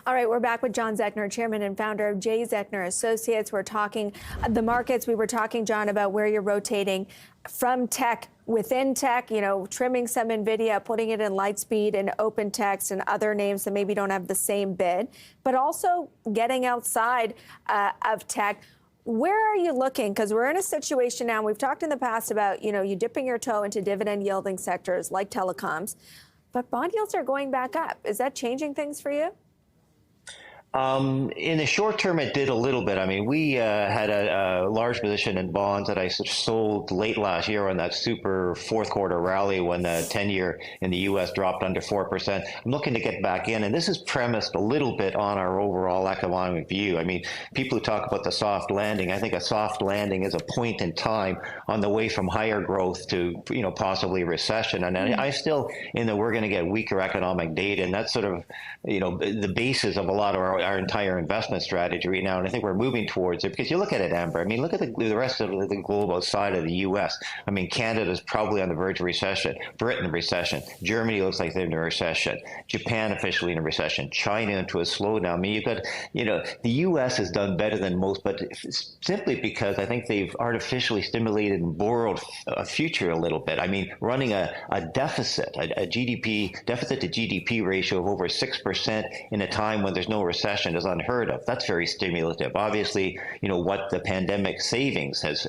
All right, we're back with John Zechner, chairman and founder of Zechner Associates. We're talking the markets. We were talking, John, about where you're rotating from tech, within tech, trimming some NVIDIA, putting it in Lightspeed and OpenText and other names that maybe don't have the same bid, but also getting outside of tech. Where are you looking? Because we're in a situation now, and we've talked in the past about, you dipping your toe into dividend yielding sectors like telecoms, but bond yields are going back up. Is that changing things for you? In the short term, it did a little bit. I mean, we had a large position in bonds that I sold late last year on that super fourth quarter rally when the 10-year in the U.S. dropped under 4%. I'm looking to get back in, and this is premised a little bit on our overall economic view. I mean, people who talk about the soft landing, I think a soft landing is a point in time on the way from higher growth to, possibly recession. And I still, we're going to get weaker economic data, and that's sort of, the basis of a lot of our entire investment strategy right now, and I think we're moving towards it because you look at it, Amber. I mean, look at the rest of the globe outside of the U.S. I mean, Canada's probably on the verge of recession. Britain recession. Germany looks like they're in a recession. Japan officially in a recession. China into a slowdown. I mean, you've got, the U.S. has done better than most, but simply because I think they've artificially stimulated and borrowed a future a little bit. I mean, running a deficit, a GDP deficit to GDP ratio of over 6% in a time when there's no recession is unheard of. That's very stimulative. Obviously, what the pandemic savings has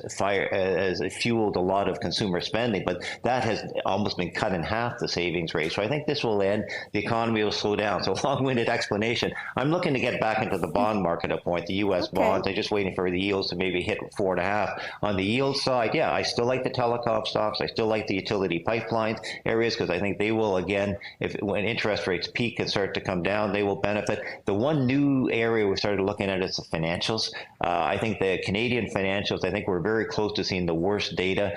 fueled a lot of consumer spending, but that has almost been cut in half, the savings rate. So I think this will end. The economy will slow down. So long-winded explanation. I'm looking to get back into the bond market at a point, the U.S. bonds. I'm just waiting for the yields to maybe hit 4.5. On the yield side, yeah, I still like the telecom stocks. I still like the utility pipelines areas because I think they will, again, when interest rates peak and start to come down, they will benefit. The one new area we started looking at is the financials. I think the Canadian financials, I think we're very close to seeing the worst data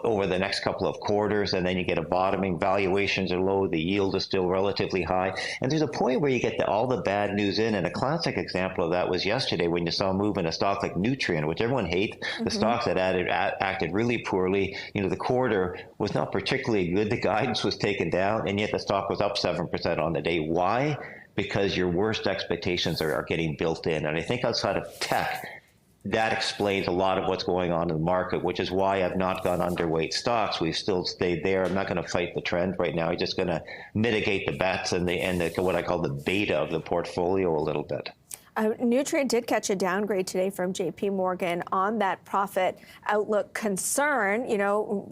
over the next couple of quarters, and then you get a bottoming. Valuations are low, the yield is still relatively high, and there's a point where you get all the bad news in, and a classic example of that was yesterday when you saw a move in a stock like Nutrien, which everyone hates, the stocks that acted really poorly. The quarter was not particularly good, the guidance was taken down, and yet the stock was up 7% on the day. Why? Because your worst expectations are getting built in. And I think outside of tech, that explains a lot of what's going on in the market, which is why I've not gone underweight stocks. We've still stayed there. I'm not going to fight the trend right now. I'm just going to mitigate the bets and what I call the beta of the portfolio a little bit. Nutrien did catch a downgrade today from J.P. Morgan on that profit outlook concern.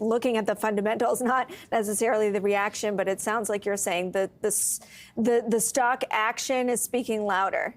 Looking at the fundamentals, not necessarily the reaction, but it sounds like you're saying that the stock action is speaking louder.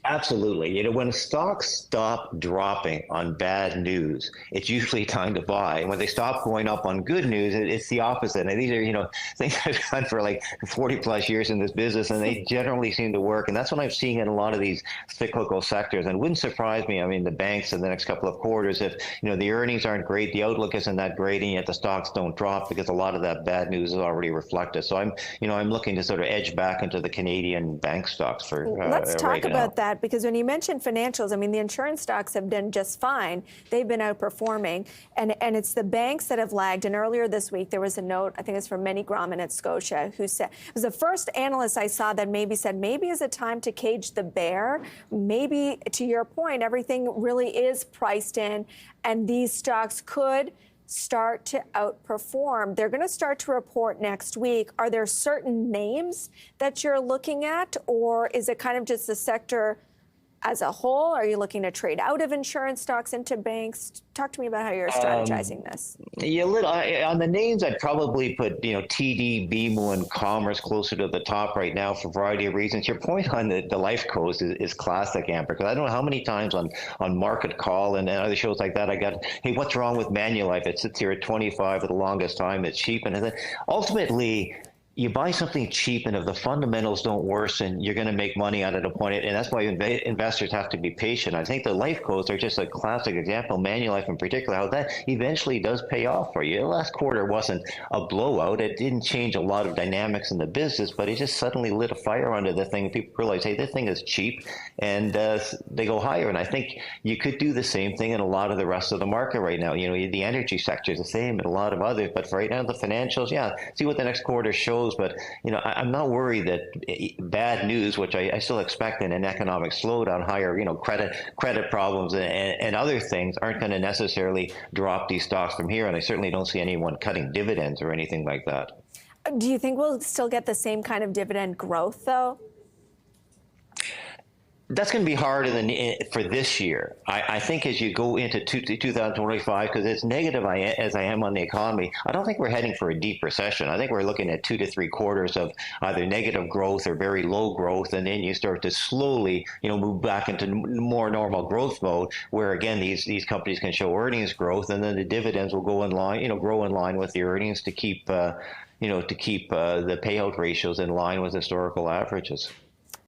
Absolutely. When stocks stop dropping on bad news, it's usually time to buy. And when they stop going up on good news, it's the opposite. And these are, things I've done for like 40 plus years in this business, and they generally seem to work. And that's what I'm seeing in a lot of these cyclical sectors. And it wouldn't surprise me, the banks in the next couple of quarters, if, the earnings aren't great, the outlook isn't that great, and yet the stocks don't drop because a lot of that bad news is already reflected. So I'm looking to sort of edge back into the Canadian bank stocks for Let's talk right about now. that. Because when you mentioned financials, the insurance stocks have done just fine. They've been outperforming, and it's the banks that have lagged. And earlier this week, there was a note, I think it's from Manny Grauman at Scotia, who said, it was the first analyst I saw that maybe said, maybe is it time to cage the bear? Maybe, to your point, everything really is priced in, and these stocks could start to outperform. They're going to start to report next week. Are there certain names that you're looking at, or is it kind of just the sector as a whole? Are you looking to trade out of insurance stocks into banks? Talk to me about how you're strategizing this. Yeah, on the names, I'd probably put, TD, BMO, and Commerce closer to the top right now for a variety of reasons. Your point on the life coast is classic, Amber, because I don't know how many times on Market Call and other shows like that I got, hey, what's wrong with Manulife? It sits here at 25 for the longest time. It's cheap. And ultimately, you buy something cheap, and if the fundamentals don't worsen, you're going to make money out of the point. And that's why investors have to be patient. I think the life codes are just a classic example, Manulife in particular, how that eventually does pay off for you. The last quarter wasn't a blowout. It didn't change a lot of dynamics in the business, but it just suddenly lit a fire under the thing. People realize, hey, this thing is cheap, and they go higher. And I think you could do the same thing in a lot of the rest of the market right now. The energy sector is the same, and a lot of others. But for right now, the financials, yeah, see what the next quarter shows. goes. But I'm not worried that bad news, which I still expect in an economic slowdown, higher credit problems and other things aren't going to necessarily drop these stocks from here. And I certainly don't see anyone cutting dividends or anything like that. Do you think we'll still get the same kind of dividend growth, though? That's going to be hard for this year. I think as you go into 2025, because as negative as I am on the economy, I don't think we're heading for a deep recession. I think we're looking at 2 to 3 quarters of either negative growth or very low growth, and then you start to slowly, move back into more normal growth mode, where again these companies can show earnings growth, and then the dividends will go in line, grow in line with the earnings to keep the payout ratios in line with historical averages.